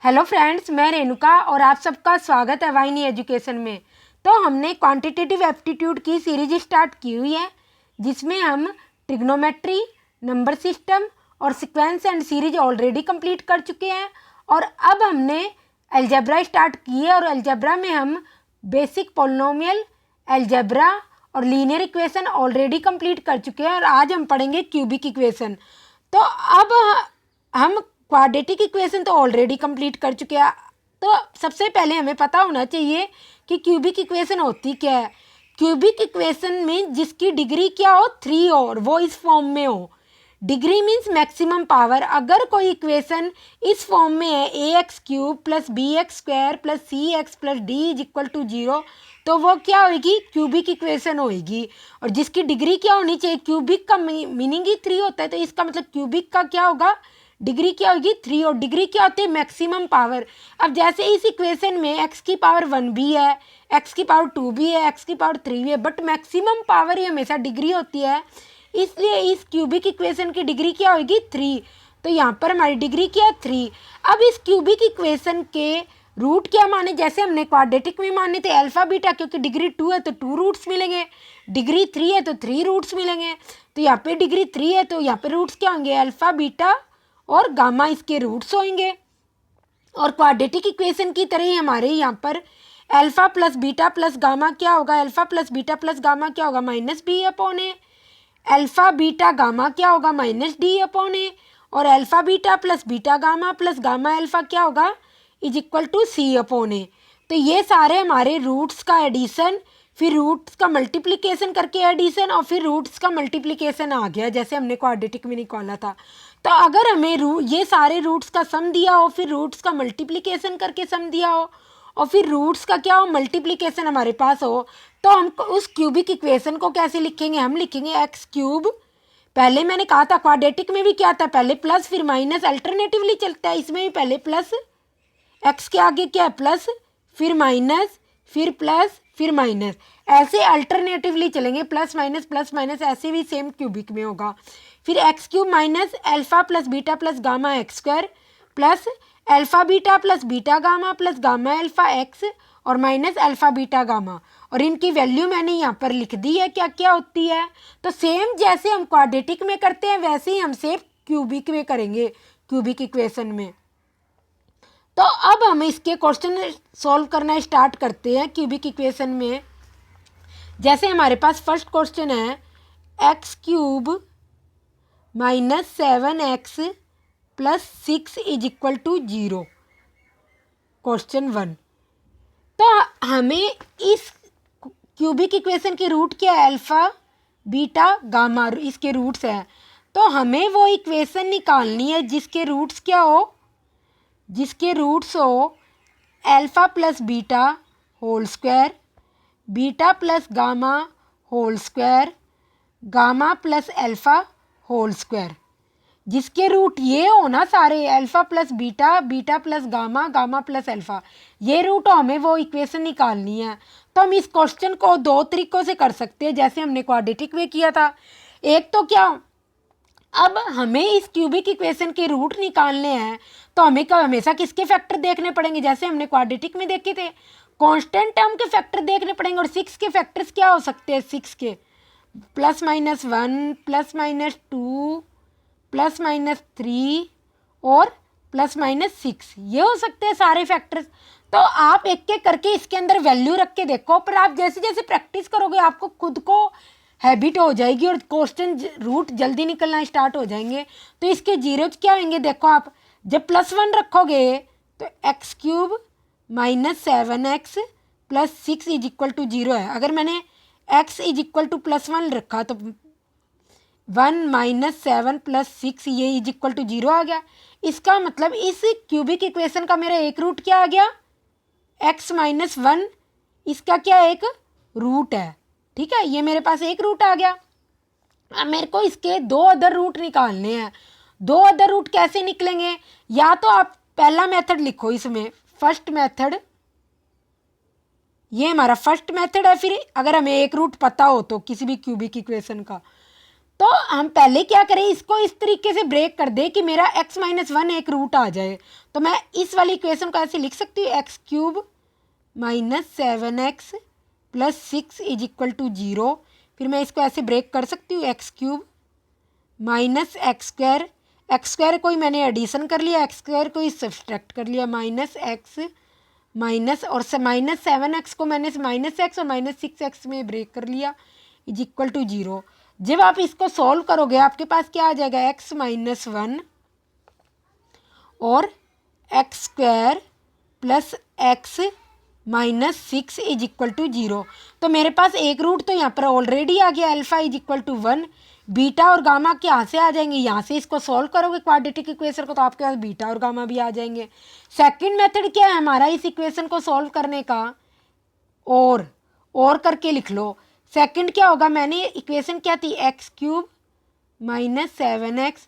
Hello friends, मैं रेणुका और आप सबका स्वागत है वाहिनी एजुकेशन में। तो हमने क्वांटिटेटिव एप्टीट्यूड की सीरीज स्टार्ट की हुई है जिसमें हम ट्रिग्नोमेट्री, नंबर सिस्टम और sequence and series already complete कर चुके हैं। और अब हमने अलजेब्रा स्टार्ट की है और अलजेब्रा में हम बेसिक पॉलिनोमियल, अलजेब्रा और लीनियर इक्वेशन ऑलरेडी कंप्लीट कर चुके हैं और आज हम पढ़ेंगे क्यूबिक इक्वेशन। तो अब हम क्वाड्रेटिक इक्वेशन तो ऑलरेडी कंप्लीट कर चुके हैं। तो सबसे पहले हमें पता होना चाहिए कि क्यूबिक इक्वेशन होती क्या है। क्यूबिक इक्वेशन में जिसकी डिग्री क्या हो, 3 हो और वो इस फॉर्म में हो। Degree means maximum power. अगर कोई इक्वेशन इस फॉर्म में है ax³ + bx² + cx + d = 0 तो वो क्या होगी, क्यूबिक इक्वेशन होगी। और जिसकी डिग्री क्या होनी चाहिए, क्यूबिक का मीनिंग ही 3 होता है, तो इसका मतलब क्यूबिक का क्या होगा, डिग्री क्या होगी 3। और डिग्री क्या होती है, मैक्सिमम पावर। अब जैसे इस इक्वेशन में x की पावर 1 भी है, x की पावर 2 भी है, x की पावर 3 भी है, बट मैक्सिमम पावर ही हमेशा डिग्री होती है, इसलिए इस क्यूबिक इक्वेशन की डिग्री क्या होगी 3। तो यहाँ पर हमारी डिग्री क्या है 3। अब इस क्यूबिक इक्वेशन के रूट क्या माने, जैसे हमने क्वाड्रेटिक में माने थे अल्फा बीटा, क्योंकि डिग्री 2 है तो 2 रूट्स मिलेंगे, डिग्री 3 है तो 3 रूट्स मिलेंगे। तो यहाँ पे डिग्री 3 है तो यहाँ पे रूट्स क्या होंगे, अल्फा बीटा और गामा इसके रूट्स होंगे। और क्वाड्रेटिक इक्वेशन की तरह ही हमारे यहाँ पर alpha plus beta plus gamma क्या होगा, alpha plus beta plus gamma क्या होगा, -b/a। अल्फा बीटा गामा क्या होगा, -d/a। और alpha beta plus beta gamma plus gamma alpha क्या होगा, = c/a। तो ये सारे हमारे रूट्स का एडिशन, फिर रूट्स का मल्टीप्लिकेशन करके एडिशन और फिर रूट्स का मल्टीप्लिकेशन आ गया, जैसे हमने क्वाड्रेटिक में निकाला था। तो अगर हमें ये सारे रूट्स का सम दिया हो, फिर रूट्स का मल्टीप्लिकेशन करके सम दिया हो और फिर रूट्स का क्या हो, मल्टीप्लिकेशन हमारे पास हो, तो हम उस क्यूबिक इक्वेशन को कैसे लिखेंगे, हम लिखेंगे x³। पहले मैंने कहा था क्वाड्रेटिक में भी क्या था, पहले प्लस फिर माइनस अल्टरनेटिवली चलता है, इसमें भी पहले प्लस, x के आगे क्या है प्लस, फिर माइनस, फिर प्लस, फिर माइनस, ऐसे अल्टरनेटिवली चलेंगे, प्लस माइनस, ऐसे भी सेम क्यूबिक में होगा। फिर x³ minus alpha plus beta plus gamma x² plus alpha beta plus beta gamma plus gamma alpha x और माइनस अल्फा बीटा गामा, और इनकी वैल्यू मैंने यहाँ पर लिख दी है क्या क्या होती है। तो सेम जैसे हम क्वाड्रेटिक में करते हैं वैसे ही हम सेम क्यूबिक में करेंगे, क्यूबिक इक्वेशन में। तो अब हम इसके क्वेश्चन सॉल्व करना स्टार्ट करते हैं क्यूबिक इक्वेशन में। जैसे हमारे पास फर्स्ट क्वेश्चन है x³ - 7x + 6 = 0, क्वेश्चन 1। तो हमें इस क्यूबिक इक्वेशन के रूट क्या है, अल्फा बीटा गामा इसके रूट्स है। तो हमें वो इक्वेशन निकालनी है जिसके रूट्स क्या हो, जिसके रूट्स हो alpha plus beta whole square, beta plus gamma whole square, gamma plus alpha whole square. जिसके रूट ये हो ना सारे, alpha plus beta, beta plus gamma, gamma plus alpha, ये रूट हो, हमें वो इक्वेशन निकालनी है। तो हम इस क्वेश्चन को 2 तरीकों से कर सकते हैं, जैसे हमने क्वाड्रेटिक में किया था। एक तो क्या, अब हमें इस क्यूबिक इक्वेशन के रूट निकालने हैं तो हमें हमेशा किसके फैक्टर देखने पड़ेंगे, जैसे हमने क्वाड्रेटिक में देखे थे कांस्टेंट टर्म के फैक्टर देखने पड़ेंगे। और 6 के फैक्टर्स क्या हो सकते हैं, 6 के +-1 +-2 +-3 और +-6, ये हो सकते हैं सारे फैक्टर्स। तो आप एक एक करके इसके अंदर वैल्यू रख के देखो, पर आप जैसे जैसे प्रैक्टिस करोगे आपको खुद को हैबिट हो जाएगी और क्वेश्चन रूट जल्दी निकलना स्टार्ट हो जाएंगे। तो इसके जीरो क्या होंगे, देखो आप जब +1 रखोगे तो x³ - 7x + 6 = 0 है। अगर मैंने x = +1 रखा तो 1 - 7 + 6 ये = 0 आ गया। इसका मतलब इस क्यूबिक इक्वेशन का मेरा एक रूट क्या आ गया, x - 1, इसका क्या एक रूट है, ठीक है, ये मेरे पास एक रूट आ गया। अब मेरे को इसके 2 अदर रूट निकालने हैं। 2 अदर रूट कैसे निकलेंगे, या तो आप पहला मेथड लिखो इसमें, फर्स्ट मेथड, ये हमारा फर्स्ट मेथड है। फिर अगर हमें एक रूट पता हो तो किसी भी क्यूबिक इक्वेशन का, तो हम पहले क्या करें, इसको इस तरीके से ब्रेक कर दे कि मेरा x-1 एक रूट आ जाए। तो मैं इस वाली इक्वेशन को ऐसे लिख सकती हूँ, x³ - 7x + 6 = 0। फिर मैं इसको ऐसे ब्रेक कर सकती हूँ, x³ - x², x² कोई मैंने एडिशन कर लिया, x² कोई सब्सट्रैक्ट कर लिया, -x और -7x को मैंने -x और -6x में ब्रेक कर लिया, = 0। जब आप इसको सॉल्व करोगे आपके पास क्या आ जाएगा, x-1 और x² + x -6 = 0। तो मेरे पास एक रूट तो यहाँ पर ऑलरेडी आ गया, अल्फा = 1। बीटा और गामा यहाँ से आ जाएंगे, यहाँ से इसको सॉल्व करोगे क्वाड्रेटिक इक्वेशन को तो आपके पास बीटा और गामा भी आ जाएंगे। सेकंड मेथड क्या है हमारा इस इक्वेशन को सॉल्व करने का, और करके लिख लो। सेकंड क्या होगा, मैंने इक्वेशन क्या थी, x³ - 7x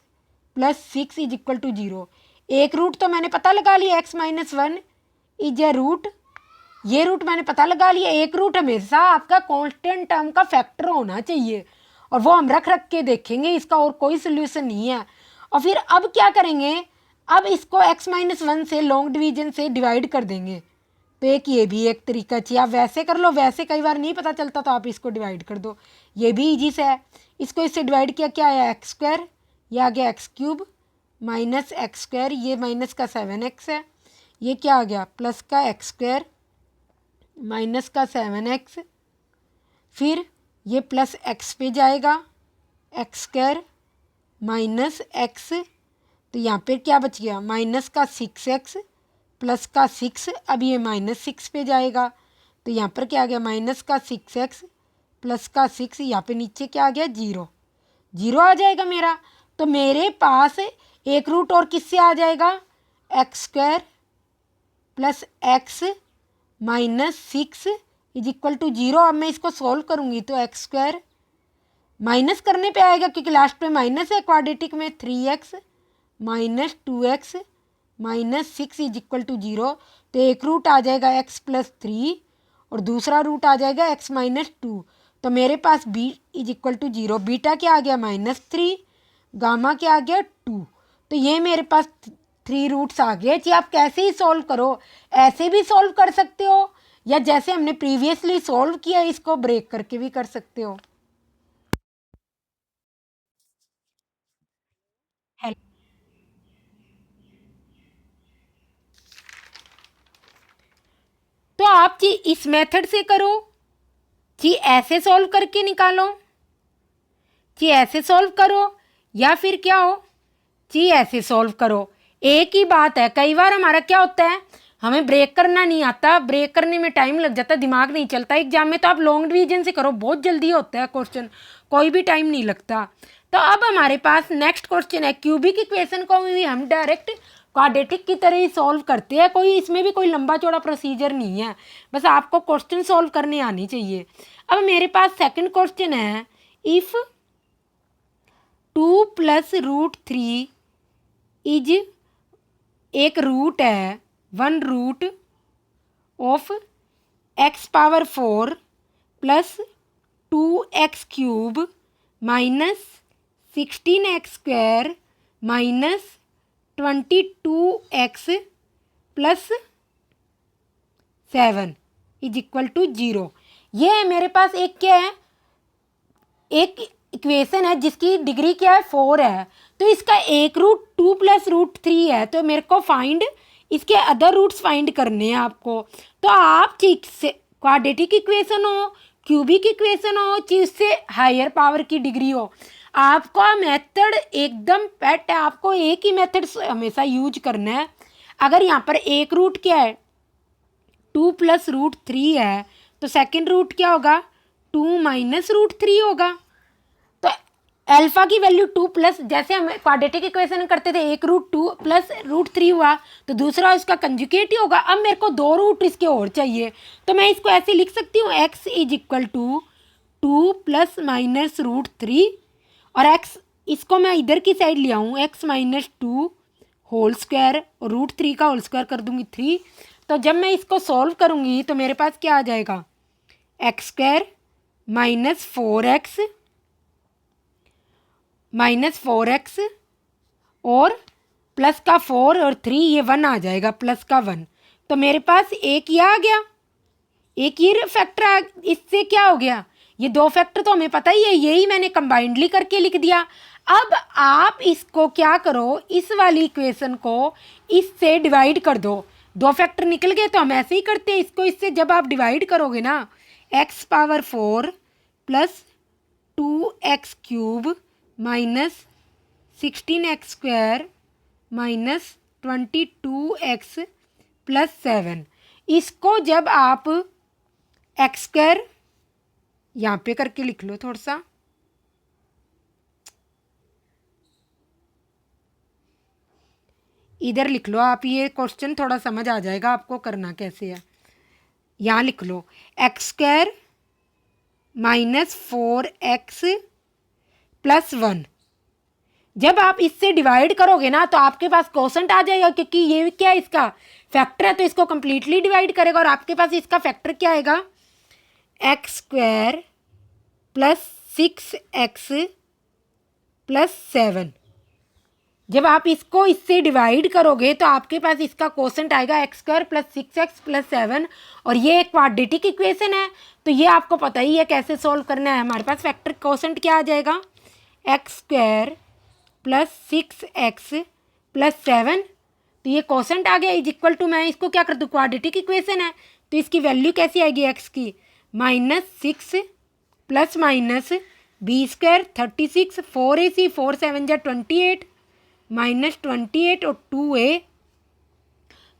+ 6 = 0। एक रूट तो मैंने पता लगा लिया, x-1 इज ए रूट, ये रूट मैंने पता लगा लिया। एक रूट हमेशा आपका कांस्टेंट टर्म का फैक्टर होना चाहिए और वो हम रख के देखेंगे, इसका और कोई सोल्यूशन नहीं है। और फिर अब क्या करेंगे, अब इसको x-1 से लॉन्ग डिवीजन से डिवाइड कर देंगे। तो एक ये भी एक तरीका चाहिए, आप वैसे कर लो, वैसे कई बार नहीं पता चलता तो आप इसको डिवाइड कर दो, ये भी ईजी से है। इसको इससे डिवाइड किया, क्या आया, x², ये आ गया x³ - x², ये माइनस का 7x है, ये क्या आ गया, प्लस का x² माइनस का 7x, फिर ये प्लस x पे जाएगा, x² माइनस x, तो यहाँ पे क्या बच गया, माइनस का 6x प्लस का 6, अब ये -6 पे जाएगा, तो यहाँ पर क्या आ गया, माइनस का 6x प्लस का 6, यहाँ पे नीचे क्या आ गया, 0 आ जाएगा मेरा। तो मेरे पास एक रूट और किससे आ जाएगा, x² + x -6 = 0। अब मैं इसको सॉल्व करूँगी तो x² माइनस करने पे आएगा क्योंकि लास्ट पे माइनस है, क्वाड्रेटिक में 3x - 2x -6 = 0। तो एक रूट आ जाएगा x + 3 और दूसरा रूट आ जाएगा x - 2। तो मेरे पास b = 0, बीटा क्या आ गया, -3, गामा क्या आ गया, 2। तो ये मेरे पास 3 रूट्स आ गए जी। आप कैसे ही सॉल्व करो, ऐसे भी सॉल्व कर सकते हो या जैसे हमने प्रीवियसली सॉल्व किया इसको ब्रेक करके भी कर सकते हो। तो आप जी इस मेथड से करो जी, ऐसे सॉल्व करके निकालो जी, ऐसे सॉल्व करो, या फिर क्या हो जी, ऐसे सॉल्व करो। एक ही बात है, कई बार हमारा क्या होता है, हमें ब्रेक करना नहीं आता, ब्रेक करने में टाइम लग जाता है, दिमाग नहीं चलता। एग्जाम में तो आप लॉन्ग डिवीजन से करो, बहुत जल्दी होता है क्वेश्चन, कोई भी टाइम नहीं लगता। तो अब हमारे पास नेक्स्ट क्वेश्चन है, क्यूबिक इक्वेशन को भी हम डायरेक्ट क्वाड्रेटिक की तरह ही सॉल्व करते हैं, कोई इसमें भी कोई लंबा चौड़ा प्रोसीजर नहीं है, बस आपको क्वेश्चन सॉल्व करने आनी चाहिए। अब मेरे पास सेकंड क्वेश्चन है, इफ़ 2 + √3 इज एक रूट है, 1 root of x⁴ + 2x³ - 16x² - 22x + 7 = 0। ये है मेरे पास एक क्या है, एक इक्वेशन है जिसकी डिग्री क्या है, 4 है। तो इसका एक रूट 2 + √3 है, तो मेरे को फाइंड इसके अदर रूट्स फाइंड करने हैं आपको। तो आप ठीक से क्वाड्रेटिक इक्वेशन हो, क्यूबिक इक्वेशन हो, चीज से हायर पावर की डिग्री हो, आपका मेथड एकदम पेट है, आपको एक ही मेथड हमेशा यूज करना है। अगर यहाँ पर एक रूट क्या है, 2 + √3 है, तो सेकंड रूट क्या होगा, 2 - √3 होगा। तो अल्फा की वैल्यू 2 प्लस, जैसे हम क्वाड्रेटिक इक्वेशन करते थे, एक रूट 2 + √3 हुआ तो दूसरा इसका कंजुगेट ही होगा। अब मेरे को 2 रूट इसके और चाहिए, तो मैं इसको ऐसे लिख सकती हूँ, x = 2 ± √3 और x इसको मैं इधर की साइड ले आऊँ, x - 2 होल स्क्वायर और √3 का होल स्क्वायर कर दूंगी 3। तो जब मैं इसको सॉल्व करूंगी तो मेरे पास क्या आ जाएगा, x² - 4x माइनस 4x और प्लस का 4 और 3, ये 1 आ जाएगा, प्लस का 1। तो मेरे पास एक ये आ गया, एक ये फैक्टर इससे क्या हो गया, ये दो फैक्टर तो हमें पता ही है, यही मैंने कंबाइंडली करके लिख दिया। अब आप इसको क्या करो, इस वाली इक्वेशन को इससे डिवाइड कर दो, दो फैक्टर निकल गए तो हम ऐसे ही करते हैं इसको, इससे जब आप डिवाइड करोगे ना, x power 4 plus 2x³ minus 16x square minus 22x plus 7, इसको जब आप x स्क्वायर यहाँ पे करके लिख लो, थोड़ा सा इधर लिख लो आप, ये क्वेश्चन थोड़ा समझ आ जाएगा आपको करना कैसे है। यहाँ लिख लो x square minus 4x plus 1, जब आप इससे डिवाइड करोगे ना तो आपके पास कोसेंट आ जाएगा, क्योंकि ये क्या है, इसका फैक्टर है, तो इसको कंप्लीटली डिवाइड करेगा और आपके पास इसका फैक्टर क्या आएगा, x square plus 6x plus 7। जब आप इसको इससे डिवाइड करोगे तो आपके पास इसका कोसेंट आएगा x square plus 6x plus 7, और ये एक क्वाड्रेटिक इक्वेशन है, तो ये आपको पता ही है कैसे सोल्व करना है। हमारे पास फैक्टर कोसेंट क्या आ जाएगा, x square plus 6x plus 7, तो ये कोसेंट आ गया इज इक्वल टू, मैं इसको क्या कर दूँ, क्वाड्रेटिक इक्वेशन है तो इसकी वैल्यू कैसी आएगी x की, -6 plus minus b square 36, 4ac 4 7 जा 28 -28 और 2a,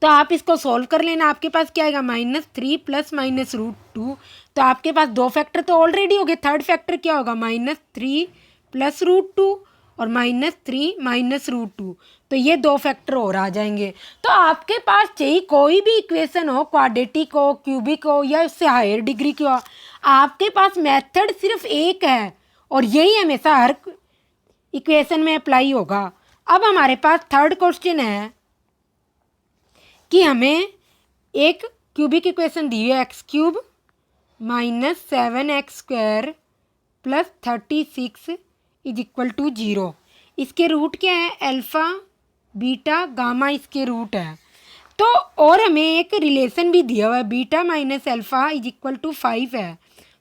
तो आप इसको सॉल्व कर लेना, आपके पास क्या आएगा, -3 प्लस माइनस √2, तो आपके पास दो फैक्टर तो ऑलरेडी हो गए, थर्ड फैक्टर क्या होगा, -3 प्लस √2 और -3 माइनस √2, तो ये दो फैक्टर और आ जाएंगे। तो आपके पास चाहिए कोई भी इक्वेशन हो, क्वाड्रेटिक हो, क्यूबिक हो या इससे हायर डिग्री की हो, आपके पास मेथड सिर्फ एक है और यही हमेशा हर इक्वेशन में अप्लाई होगा। अब हमारे पास थर्ड क्वेश्चन है कि हमें एक क्यूबिक इक्वेशन दी है, x³ minus 7x square plus 36 is equal to 0। इसके रूट क्या है, अल्फ़ा बीटा गामा इसके रूट है। तो और हमें एक रिलेशन भी दिया हुआ है, beta minus alpha is equal to 5 है,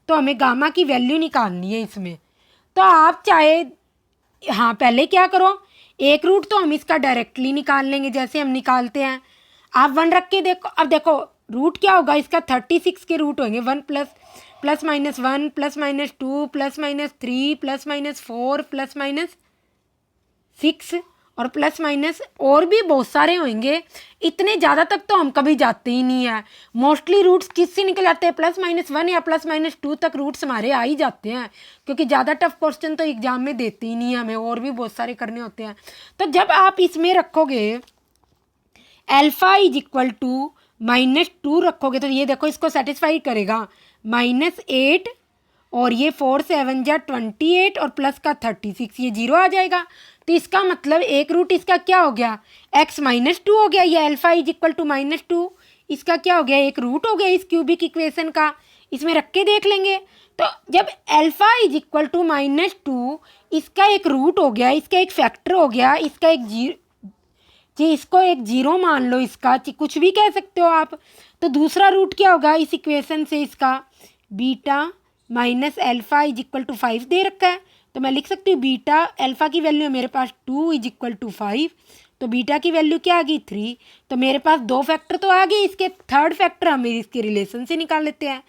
तो हमें गामा की वैल्यू निकालनी है इसमें। तो आप चाहे हाँ पहले क्या करो, एक रूट तो हम इसका डायरेक्टली निकाल लेंगे जैसे हम निकालते हैं, आप 1 रख के देखो। अब देखो रूट क्या होगा इसका, 36 के रूट होंगे 1 plus minus 1 plus minus 2 plus minus 3 plus minus 4 plus minus 6 और प्लस माइनस और भी बहुत सारे होंगे। इतने ज़्यादा तक तो हम कभी जाते ही नहीं है, मोस्टली रूट्स किससे निकल जाते हैं, +-1 या +-2 तक रूट्स हमारे आ ही जाते हैं, क्योंकि ज़्यादा टफ क्वेश्चन तो एग्जाम में देते ही नहीं है हमें, और भी बहुत सारे करने होते हैं। तो जब आप इसमें रखोगे अल्फ़ा इज इक्वल टू -2 रखोगे तो ये देखो इसको सेटिस्फाई करेगा, -8 और ये 4 7 जा 28 और प्लस का 36, ये 0 आ जाएगा। तो इसका मतलब एक रूट इसका क्या हो गया, x -2 हो गया, ये अल्फ़ा इज इक्वल टू -2, इसका क्या हो गया, एक रूट हो गया इस क्यूबिक इक्वेशन का। इसमें रख के देख लेंगे, तो जब अल्फ़ा इज इक्वल टू -2 इसका एक रूट हो गया, इसका एक फैक्टर हो गया, इसका एक जी इसको एक 0 मान लो, इसका कुछ भी कह सकते हो आप। तो दूसरा रूट क्या होगा इस इक्वेशन से, इसका beta minus alpha is equal to 5 दे रखा है, तो मैं लिख सकती हूँ बीटा अल्फ़ा की वैल्यू मेरे पास 2 इज इक्वल टू 5, तो बीटा की वैल्यू क्या आ गई 3। तो मेरे पास दो फैक्टर तो आ गए, इसके थर्ड फैक्टर हम इसके रिलेशन से निकाल लेते हैं।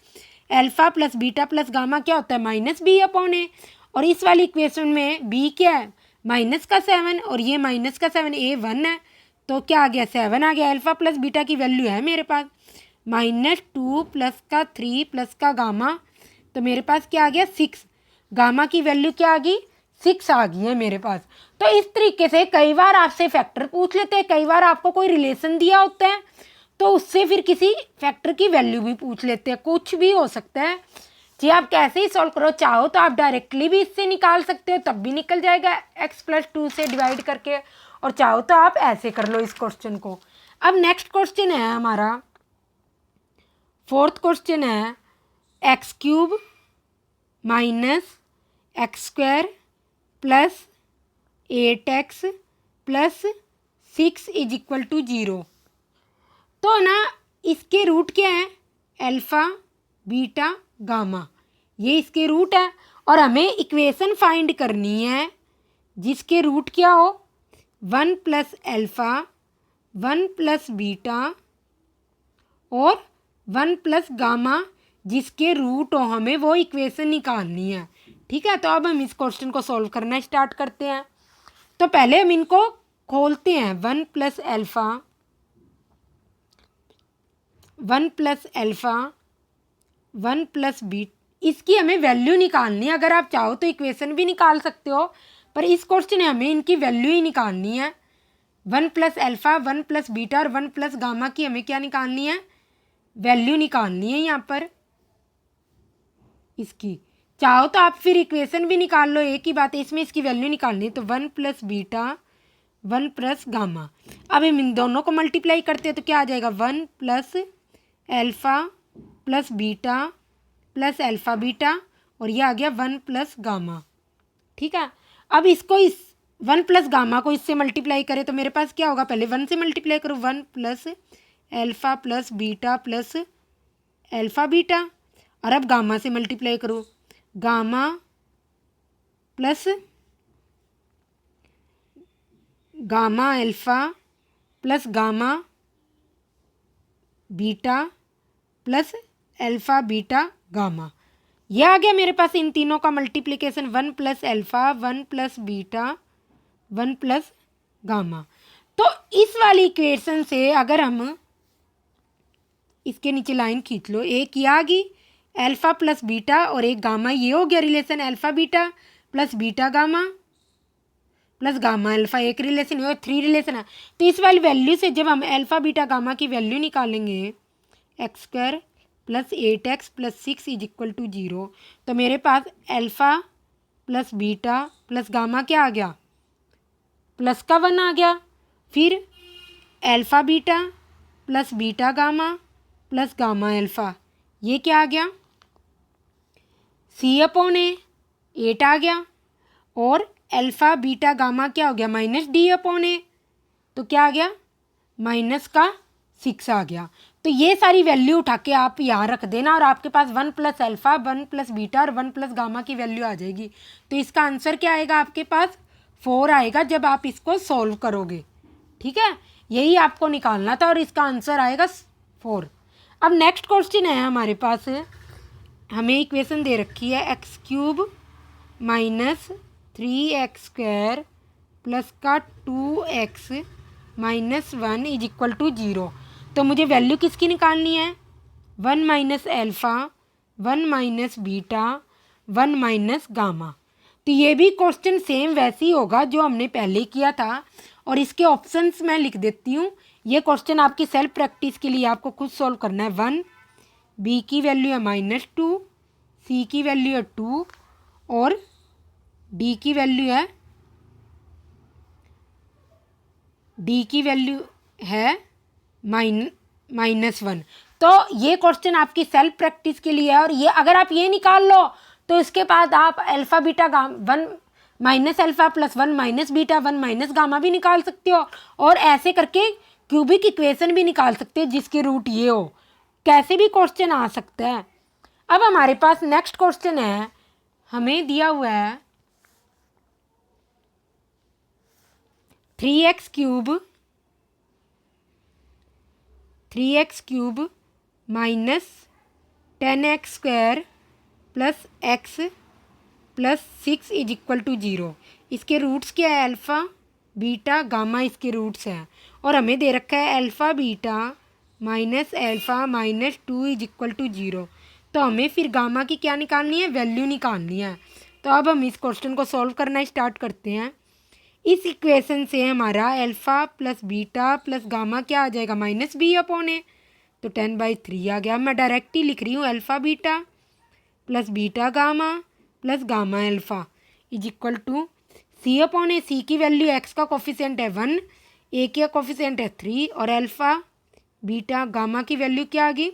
Alpha plus beta plus gamma क्या होता है, -b/a, और इस वाली इक्वेशन में b क्या है, -7 और ये -7, a 1 है, तो क्या आ गया 7 आ गया। अल्फ़ा प्लस बीटा की वैल्यू है मेरे पास -2 प्लस का 3 प्लस का गामा, तो मेरे पास क्या आ गया 6, गामा की वैल्यू क्या आ गई 6 आ गई है मेरे पास। तो इस तरीके से कई बार आपसे फैक्टर पूछ लेते हैं, कई बार आपको कोई रिलेशन दिया होता है तो उससे फिर किसी फैक्टर की वैल्यू भी पूछ लेते हैं, कुछ भी हो सकता है जी। आप कैसे ही सॉल्व करो, चाहो तो आप डायरेक्टली भी इससे निकाल सकते हो, तब भी निकल जाएगा x+2 से डिवाइड करके, और चाहो तो आप ऐसे कर लो इस क्वेश्चन को। अब नेक्स्ट क्वेश्चन है हमारा, फोर्थ क्वेश्चन है x³ minus x² plus 8x plus 6 is equal to 0। तो ना इसके रूट क्या है, अल्फ़ा बीटा गामा, ये इसके रूट है। और हमें इक्वेशन फाइंड करनी है जिसके रूट क्या हो, 1 प्लस अल्फ़ा 1 प्लस बीटा और 1 प्लस गामा, जिसके रूट हो हमें वो इक्वेशन निकालनी है। ठीक है, तो अब हम इस क्वेश्चन को सॉल्व करना स्टार्ट करते हैं। तो पहले हम इनको खोलते हैं। 1 plus alpha 1 plus alpha 1 plus beta, इसकी हमें वैल्यू निकालनी है। अगर आप चाहो तो इक्वेशन भी निकाल सकते हो, पर इस क्वेश्चन में हमें इनकी वैल्यू ही निकालनी है। 1 प्लस अल्फ़ा 1 प्लस बीटा और 1 प्लस गामा की हमें क्या निकालनी है, वैल्यू निकालनी है यहाँ पर इसकी। चाहो तो आप फिर इक्वेशन भी निकाल लो, एक ही बात है, इसमें इसकी वैल्यू निकालनी है। तो 1 प्लस बीटा 1 प्लस गामा, अब हम इन दोनों को मल्टीप्लाई करते हैं तो क्या आ जाएगा, 1 plus alpha plus beta plus alpha beta और ये आ गया 1 प्लस गामा। ठीक है, अब इसको इस 1 प्लस गामा को इससे मल्टीप्लाई करें तो मेरे पास क्या होगा, पहले 1 से मल्टीप्लाई करो, 1 plus alpha plus beta plus alpha beta, और अब गामा से मल्टीप्लाई करो, gamma plus gamma alpha plus gamma beta plus alpha beta gamma. यह आ गया मेरे पास इन तीनों का multiplication, 1 plus alpha 1 plus beta 1 plus gamma. तो इस वाली इक्वेशन से अगर हम इसके नीचे लाइन खींच लो, एक ये आ गई अल्फ़ा प्लस बीटा और एक गामा, ये हो गया relation alpha beta plus beta gamma plus gamma alpha, एक रिलेशन है और 3 रिलेशन है। तो इस वाली वैल्यू से जब हम अल्फ़ा बीटा गामा की वैल्यू निकालेंगे, x square plus 8x plus 6 is equal to 0, तो मेरे पास alpha plus beta plus gamma क्या आ गया, प्लस का 1 आ गया। फिर alpha beta plus beta gamma plus gamma alpha, ये क्या आ गया, C/8 आ गया। और अल्फ़ा बीटा गामा क्या हो गया, माइनस D/8, तो क्या आ गया, माइनस का 6 आ गया। तो ये सारी वैल्यू उठा के आप यहाँ रख देना और आपके पास 1 प्लस अल्फ़ा 1 प्लस बीटा और 1 प्लस गामा की वैल्यू आ जाएगी। तो इसका आंसर क्या आएगा, आपके पास 4 आएगा जब आप इसको सॉल्व करोगे। ठीक है, यही आपको निकालना था और इसका आंसर आएगा 4। अब नेक्स्ट क्वेश्चन है हमारे पास, हमें इक्वेशन दे रखी है x³ minus 3x square plus का 2x minus 1 is equal to 0। तो मुझे वैल्यू किसकी निकालनी है, 1 minus alpha 1 minus beta 1 minus gamma. तो ये भी क्वेश्चन सेम वैसे ही होगा जो हमने पहले किया था, और इसके ऑप्शंस मैं लिख देती हूँ। ये क्वेश्चन आपकी सेल्फ प्रैक्टिस के लिए आपको खुद सॉल्व करना है। 1, बी की वैल्यू है -2, सी की वैल्यू है 2 और डी की वैल्यू है -1। तो ये क्वेश्चन आपकी सेल्फ प्रैक्टिस के लिए है, और ये अगर आप ये निकाल लो तो इसके बाद आप alpha beta gamma 1 minus alpha plus 1 minus beta 1 minus gamma भी निकाल सकते हो, और ऐसे करके क्यूबिक इक्वेशन भी निकाल सकते हो जिसके रूट ये हो। कैसे भी क्वेश्चन आ सकता है। अब हमारे पास नेक्स्ट क्वेश्चन है, हमें दिया हुआ है 3x cube minus 10x square plus x plus 6 is equal to 0। इसके रूट्स क्या है, अल्फ़ा बीटा गामा इसके रूट्स हैं, और हमें दे रखा है alpha beta minus alpha minus 2 is equal to 0। तो हमें फिर गामा की क्या निकालनी है, वैल्यू निकालनी है। तो अब हम इस क्वेश्चन को सॉल्व करना स्टार्ट करते हैं। इस इक्वेशन से हमारा alpha plus beta plus gamma क्या आ जाएगा, -b/a, तो 10/3 आ गया। मैं डायरेक्ट ही लिख रही हूँ alpha beta plus beta gamma plus gamma alpha is equal to C/a। C की वैल्यू x का कोफिशिएंट है 1, a का कोफिशिएंट है 3, और अल्फ़ा बीटा गामा की वैल्यू क्या आ गई,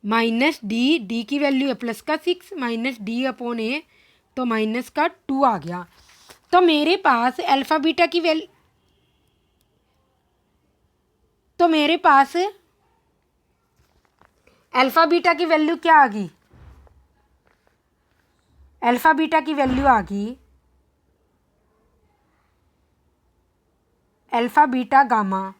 -d, d की वैल्यू है प्लस का 6 -d/a, तो माइनस का 2 आ गया। तो मेरे पास अल्फ़ा बीटा की वैल्यू, तो मेरे पास अल्फ़ा बीटा की वैल्यू क्या आ गई? अल्फ़ा बीटा की वैल्यू आ गई अल्फ़ा बीटा गामा।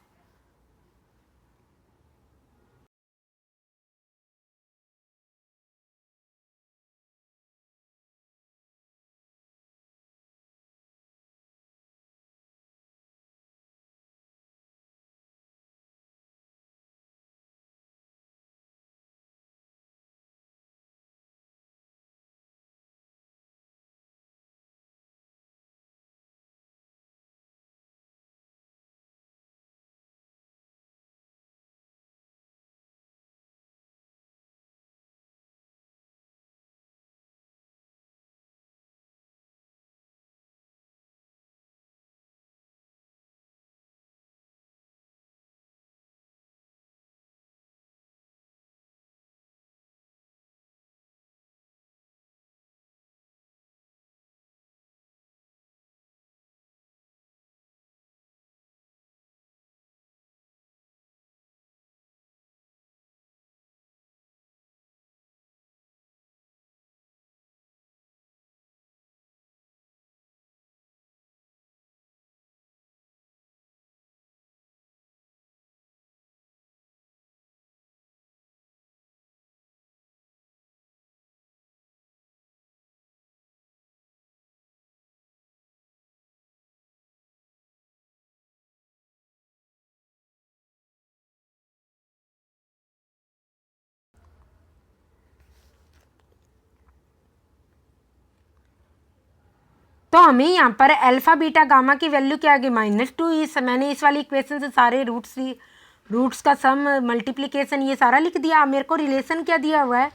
तो हमें यहाँ पर अल्फ़ा बीटा गामा की वैल्यू क्या आ गई? -2। इस मैंने इस वाली इक्वेशन से सारे रूट्स का सम, मल्टीप्लिकेशन, ये सारा लिख दिया। मेरे को रिलेशन क्या दिया हुआ है?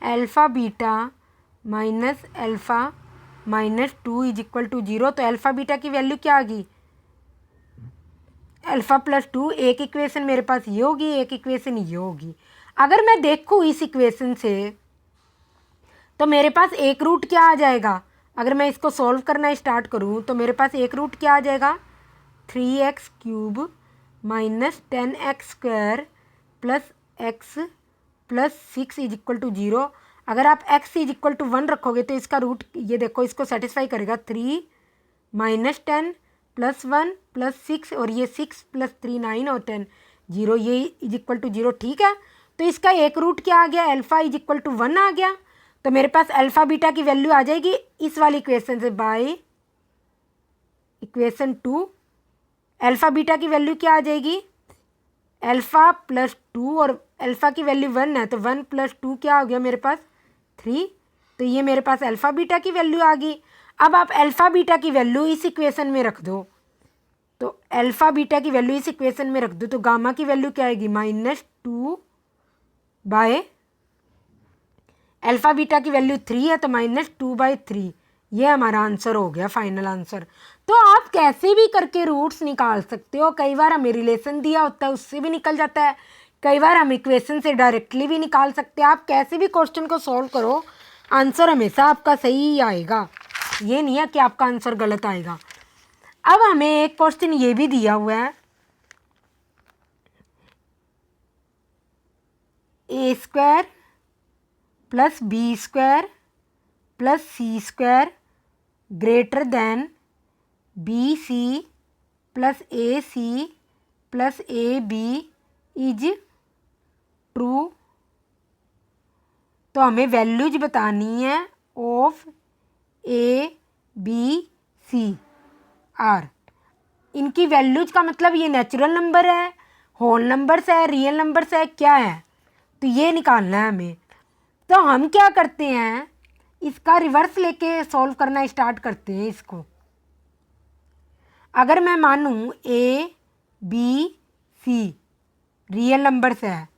Alpha beta minus alpha -2 is equal to 0। तो अल्फ़ा बीटा की वैल्यू क्या आ गई? Alpha plus 2। एक इक्वेशन मेरे पास ये होगी, एक इक्वेशन ये होगी। अगर मैं देखूँ इस इक्वेशन से तो मेरे पास एक रूट क्या आ जाएगा? अगर मैं इसको सॉल्व करना स्टार्ट करूँ तो मेरे पास एक रूट क्या आ जाएगा? 3x³ minus 10x² plus x plus 6 is equal to 0। अगर आप x इज इक्वल टू 1 रखोगे तो इसका रूट, ये देखो, इसको सेटिस्फाई करेगा। 3 माइनस 10 प्लस 1 प्लस 6, और ये 6 प्लस 3 9 और 10 0, ये इज इक्वल टू 0। ठीक है, तो इसका एक रूट क्या आ गया? अल्फ़ा इज इक्वल टू 1 आ गया। तो मेरे पास अल्फ़ा बीटा की वैल्यू आ जाएगी इस वाली इक्वेशन से, बाय इक्वेशन 2। अल्फ़ा बीटा की वैल्यू क्या आ जाएगी? अल्फ़ा प्लस 2, और अल्फ़ा की वैल्यू 1 है, तो 1 प्लस 2 क्या हो गया मेरे पास? 3। तो ये मेरे पास अल्फ़ा बीटा की वैल्यू आ गई। अब आप अल्फ़ा बीटा की वैल्यू इस इक्वेशन में रख दो, तो अल्फ़ा बीटा की वैल्यू इस इक्वेशन में रख दो, तो गामा की वैल्यू क्या आएगी? -2 बाय अल्फ़ा बीटा की वैल्यू 3 है, तो -2/3। ये हमारा आंसर हो गया, फाइनल आंसर। तो आप कैसे भी करके रूट्स निकाल सकते हो। कई बार हमें रिलेशन दिया होता है, उससे भी निकल जाता है। कई बार हम इक्वेशन से डायरेक्टली भी निकाल सकते हैं। आप कैसे भी क्वेश्चन को सॉल्व करो, आंसर हमेशा आपका सही ही आएगा। ये नहीं है कि आपका आंसर गलत आएगा। अब हमें एक क्वेश्चन ये भी दिया हुआ है, a² plus b² plus c² greater than BC plus AC plus AB is true. तो हमें वैल्यूज बतानी है ऑफ ABCR। इनकी वैल्यूज का मतलब ये नेचुरल नंबर है, होल नंबर्स है, रियल नंबर्स है, क्या है? तो ये निकालना है हमें। तो हम क्या करते हैं, इसका रिवर्स लेके सॉल्व करना स्टार्ट करते हैं इसको। अगर मैं मानूं ABC रियल नंबर्स है,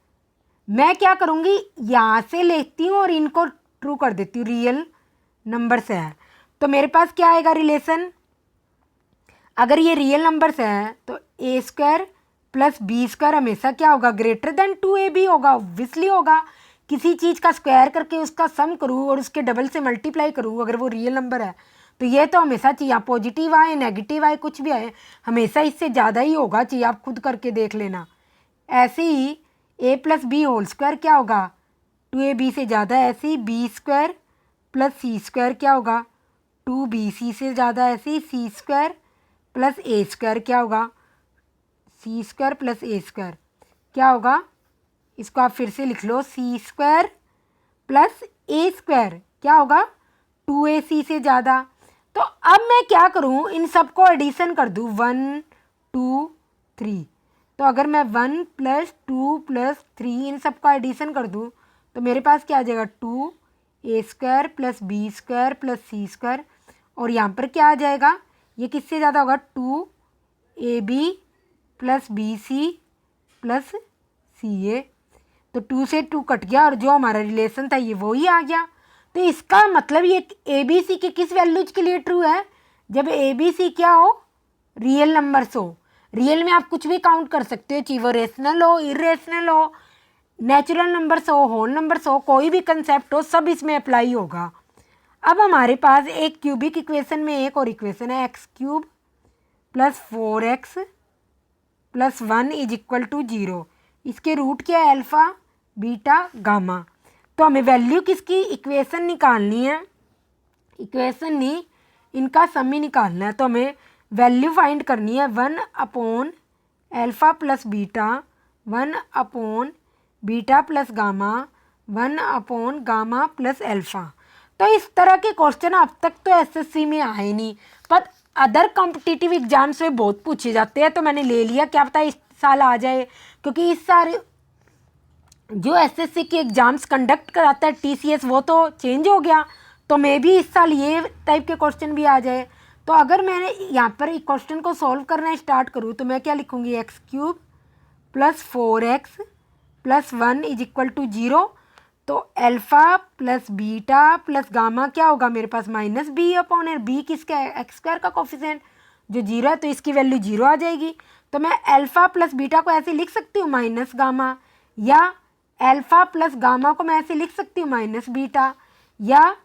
मैं क्या करूँगी, यहाँ से लेती हूँ और इनको ट्रू कर देती हूँ, रियल नंबर्स है। तो मेरे पास क्या आएगा रिलेशन? अगर ये रियल नंबर्स है तो a² प्लस b² हमेशा क्या होगा? ग्रेटर देन 2ab होगा, ऑब्वियसली होगा। किसी चीज़ का स्क्वायर करके उसका सम करूँ और उसके डबल से मल्टीप्लाई करूँ, अगर वो रियल नंबर है तो ये तो हमेशा चाहिए, पॉजिटिव आए नेगेटिव आए कुछ भी आए, हमेशा इससे ज़्यादा ही होगा, चाहिए आप खुद करके देख लेना। ऐसे ही a plus B whole square क्या होगा, 2ab से ज़्यादा, ऐसे ही B square plus C square क्या होगा, 2bc से ज़्यादा, ऐसे ही C square plus A square क्या होगा, C square plus A square क्या होगा। इसको आप फिर से लिख लो, C square plus A square क्या होगा, 2ac से ज़्यादा। तो अब मैं क्या करूँ, इन सबको एडिशन कर दूँ, 1 2 3। तो अगर मैं 1 प्लस 2 प्लस 3 इन सबका एडिशन कर दूँ तो मेरे पास क्या आ जाएगा, 2a square plus B square plus C square. और यहाँ पर क्या आ जाएगा, ये किससे ज़्यादा होगा, 2ab plus B C plus C A. तो 2 से 2 कट गया और जो हमारा रिलेशन था ये वो ही आ गया। तो इसका मतलब ये ए बी सी के किस वैल्यूज के लिए ट्रू है, जब ए बी सी क्या हो, रियल नंबर्स हो। रियल में आप कुछ भी काउंट कर सकते हो, चाहे वो रेशनल हो, इरेशनल हो, नेचुरल नंबर्स हो, होल नंबर्स हो, कोई भी कंसेप्ट हो, सब इसमें अप्लाई होगा। अब हमारे पास एक क्यूबिक इक्वेशन में एक और इक्वेशन है, X cube plus 4x plus 1 is equal to 0। इसके रूट क्या है, अल्फ़ा बीटा गामा। तो हमें वैल्यू किसकी, इक्वेशन निकालनी है, इक्वेशन नहीं इनका सम ही निकालना है। तो हमें वैल्यू फाइंड करनी है 1 upon alpha plus beta, 1 upon beta plus gamma, 1 upon gamma plus alpha. तो इस तरह के क्वेश्चन अब तक तो एसएससी में आए नहीं, पर अदर कॉम्पिटिटिव एग्जाम्स में बहुत पूछे जाते हैं। तो मैंने ले लिया, क्या पता इस साल आ जाए, क्योंकि इस साल जो एसएससी के एग्ज़ाम्स कंडक्ट कराता है टीसीएस वो तो चेंज हो गया, तो मे भी इस साल ये टाइप के क्वेश्चन भी आ जाए। तो अगर मैंने यहाँ पर क्वेश्चन को सॉल्व करना स्टार्ट करूँ तो मैं क्या लिखूँगी, x cube plus 4x plus 1 is equal to 0। तो alpha plus beta plus gamma क्या होगा मेरे पास, minus B upon L, B किसका है, एक्स स्क्वायर का कोफिशिएंट जो 0 है, तो इसकी वैल्यू 0 आ जाएगी। तो मैं अल्फ़ा प्लस बीटा को ऐसे लिख सकती हूँ माइनस गामा, या अल्फ़ा प्लस गामा को मैं ऐसे लिख सकती हूँ माइनस बीटा, या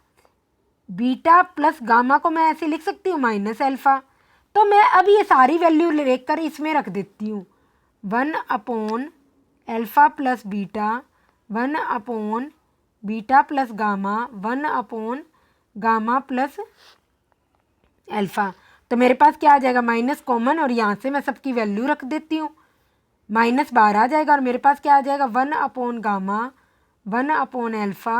बीटा प्लस गामा को मैं ऐसे लिख सकती हूँ माइनस अल्फ़ा। तो मैं अब ये सारी वैल्यू लेकर इसमें रख देती हूँ, 1 upon alpha plus beta, 1 upon beta plus gamma, 1 upon gamma plus alpha. तो मेरे पास क्या आ जाएगा, माइनस कॉमन, और यहाँ से मैं सबकी वैल्यू रख देती हूँ, माइनस बाहर आ जाएगा और मेरे पास क्या आ जाएगा, 1 upon gamma, 1 upon alpha,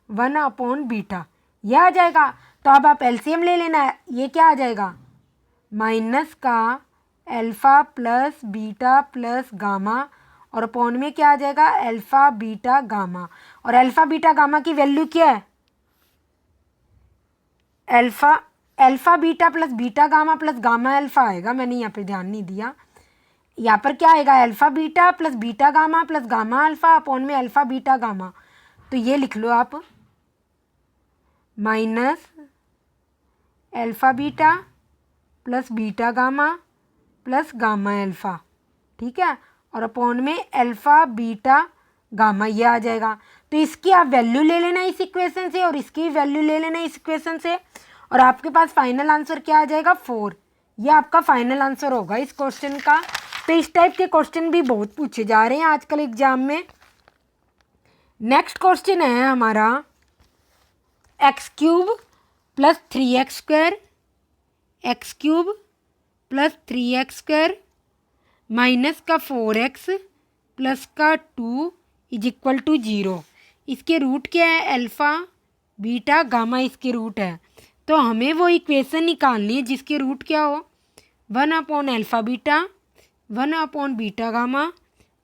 1 upon beta, यह आ जाएगा। तो अब आप एलसीएम ले लेना है, ये क्या आ जाएगा, माइनस का alpha plus beta plus gamma, और अपॉन में क्या आ जाएगा, अल्फ़ा बीटा गामा। और अल्फ़ा बीटा गामा की वैल्यू क्या है, alpha beta plus beta gamma plus gamma alpha आएगा, मैंने यहाँ पे ध्यान नहीं दिया। यहाँ पर क्या आएगा, alpha beta plus beta gamma plus gamma alpha upon में अल्फ़ा बीटा गामा। तो ये लिख लो आप, minus alpha beta plus beta gamma plus gamma alpha, ठीक है, और अपॉन में अल्फ़ा बीटा गामा, ये आ जाएगा। तो इसकी आप वैल्यू ले लेना इस इक्वेशन से, और इसकी वैल्यू ले लेना इस इक्वेशन से, और आपके पास फाइनल आंसर क्या आ जाएगा, 4। ये आपका फाइनल आंसर होगा इस क्वेश्चन का। तो इस टाइप के क्वेश्चन भी बहुत पूछे जा रहे हैं आजकल एग्जाम में। नेक्स्ट क्वेश्चन है हमारा x cube plus 3x square, x cube plus 3x square minus का 4x प्लस का 2 इज इक्वल टू 0। इसके रूट क्या है, अल्फ़ा बीटा गामा इसके रूट है। तो हमें वो इक्वेशन निकालनी है जिसके रूट क्या हो, 1 upon alpha beta, 1 upon beta gamma,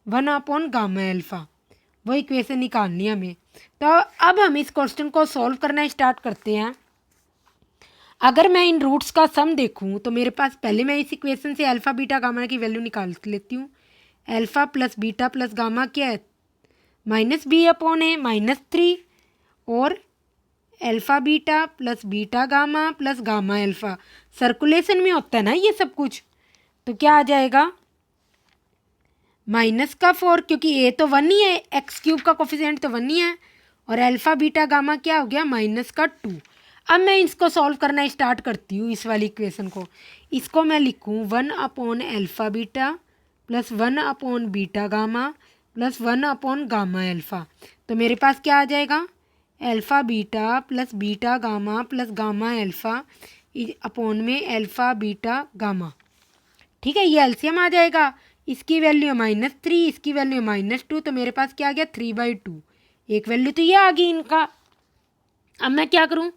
1 upon gamma alpha, वो इक्वेशन निकालनी है हमें। तो अब हम इस क्वेश्चन को सॉल्व करना स्टार्ट करते हैं। अगर मैं इन रूट्स का सम देखूं तो मेरे पास, पहले मैं इस इक्वेशन से अल्फ़ा बीटा गामा की वैल्यू निकाल लेती हूँ। Alpha plus beta plus gamma क्या है, माइनस बी अपॉन ए माइनस 3, और alpha beta plus beta gamma plus gamma alpha, circulation में होता है ना ये सब कुछ। तो क्या आ जाएगा, माइनस का 4, क्योंकि ए तो 1 ही है, एक्स क्यूब का कोफिशिएंट तो 1 ही है, और अल्फ़ा बीटा गामा क्या हो गया, माइनस का 2। अब मैं इसको सॉल्व करना स्टार्ट करती हूँ, इस वाली इक्वेशन को। इसको मैं लिखूँ 1/अल्फ़ा बीटा प्लस 1/बीटा गामा प्लस 1/गामा अल्फ़ा। तो मेरे पास क्या आ जाएगा, alpha beta plus beta gamma plus gamma alpha upon में अल्फ़ा बीटा गामा। ठीक है, ये एलसीएम आ जाएगा। इसकी वैल्यू -3, इसकी वैल्यू -2, तो मेरे पास क्या आ गया 3/2। एक वैल्यू तो ये आ गई इनका। अब मैं क्या करूँ,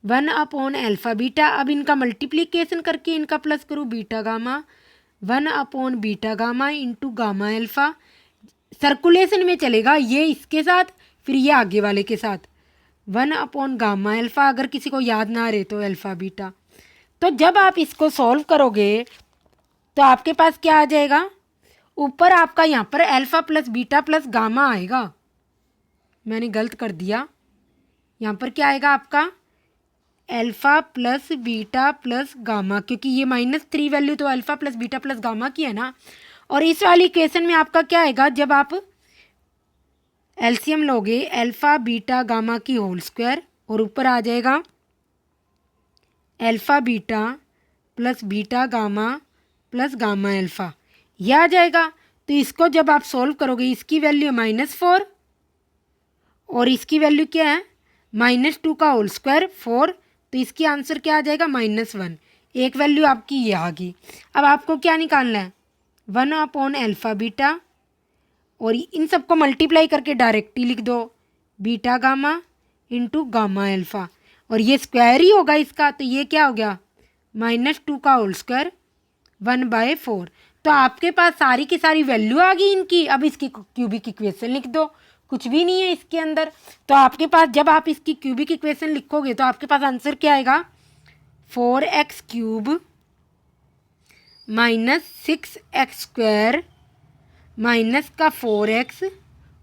1/अल्फ़ा बीटा, अब इनका मल्टीप्लिकेशन करके इनका प्लस करूँ बीटा गामा, 1/बीटा gamma into gamma alpha. Circulation में चलेगा, ये इसके साथ फिर ये आगे वाले के साथ, 1/गामा अल्फ़ा। अगर किसी को याद ना रहे तो अल्फ़ा बीटा। तो जब आप इसको सॉल्व करोगे तो आपके पास क्या आ जाएगा, ऊपर आपका यहाँ पर alpha plus beta plus gamma आएगा। मैंने गलत कर दिया, यहाँ पर क्या आएगा आपका alpha plus beta plus gamma, क्योंकि ये -3 वैल्यू तो alpha plus beta plus gamma की है ना। और इस वाली इक्वेशन में आपका क्या आएगा, जब आप एलसीएम लोगे अल्फ़ा बीटा गामा की होल स्क्वायर, और ऊपर आ जाएगा alpha beta plus beta gamma plus gamma alpha, यह आ जाएगा। तो इसको जब आप सोल्व करोगे, इसकी वैल्यू -4 और इसकी वैल्यू क्या है -2 का होल स्क्वायर 4, तो इसकी आंसर क्या आ जाएगा -1। एक वैल्यू आपकी ये आ गई। अब आपको क्या निकालना है, 1/अल्फ़ा बीटा, और इन सबको मल्टीप्लाई करके डायरेक्टली लिख दो beta gamma into gamma alpha, और ये स्क्वायर ही होगा इसका, तो ये क्या हो गया -2 का होल स्क्वायर 1/4। तो आपके पास सारी की सारी वैल्यू आ गई इनकी। अब इसकी क्यूबिक इक्वेशन लिख दो, कुछ भी नहीं है इसके अंदर। तो आपके पास जब आप इसकी क्यूबिक इक्वेशन लिखोगे तो आपके पास आंसर क्या आएगा, 4x³ -6x स्क्वायर माइनस का 4x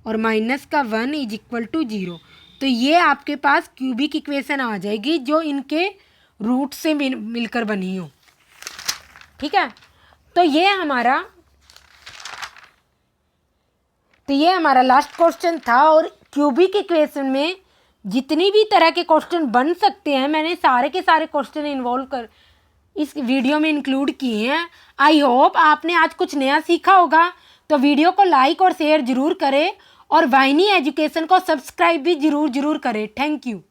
और माइनस का 1 = 0। तो ये आपके पास क्यूबिक इक्वेशन आ जाएगी जो इनके रूट से मिलकर बनी हो। ठीक है, तो ये हमारा लास्ट क्वेश्चन था। और क्यूबिक इक्वेशन में जितनी भी तरह के क्वेश्चन बन सकते हैं, मैंने सारे के सारे क्वेश्चन इन्वॉल्व कर इस वीडियो में इंक्लूड किए हैं। आई होप आपने आज कुछ नया सीखा होगा। तो वीडियो को लाइक और शेयर ज़रूर करें, और वाहिनी एजुकेशन को सब्सक्राइब भी ज़रूर करें। Thank you.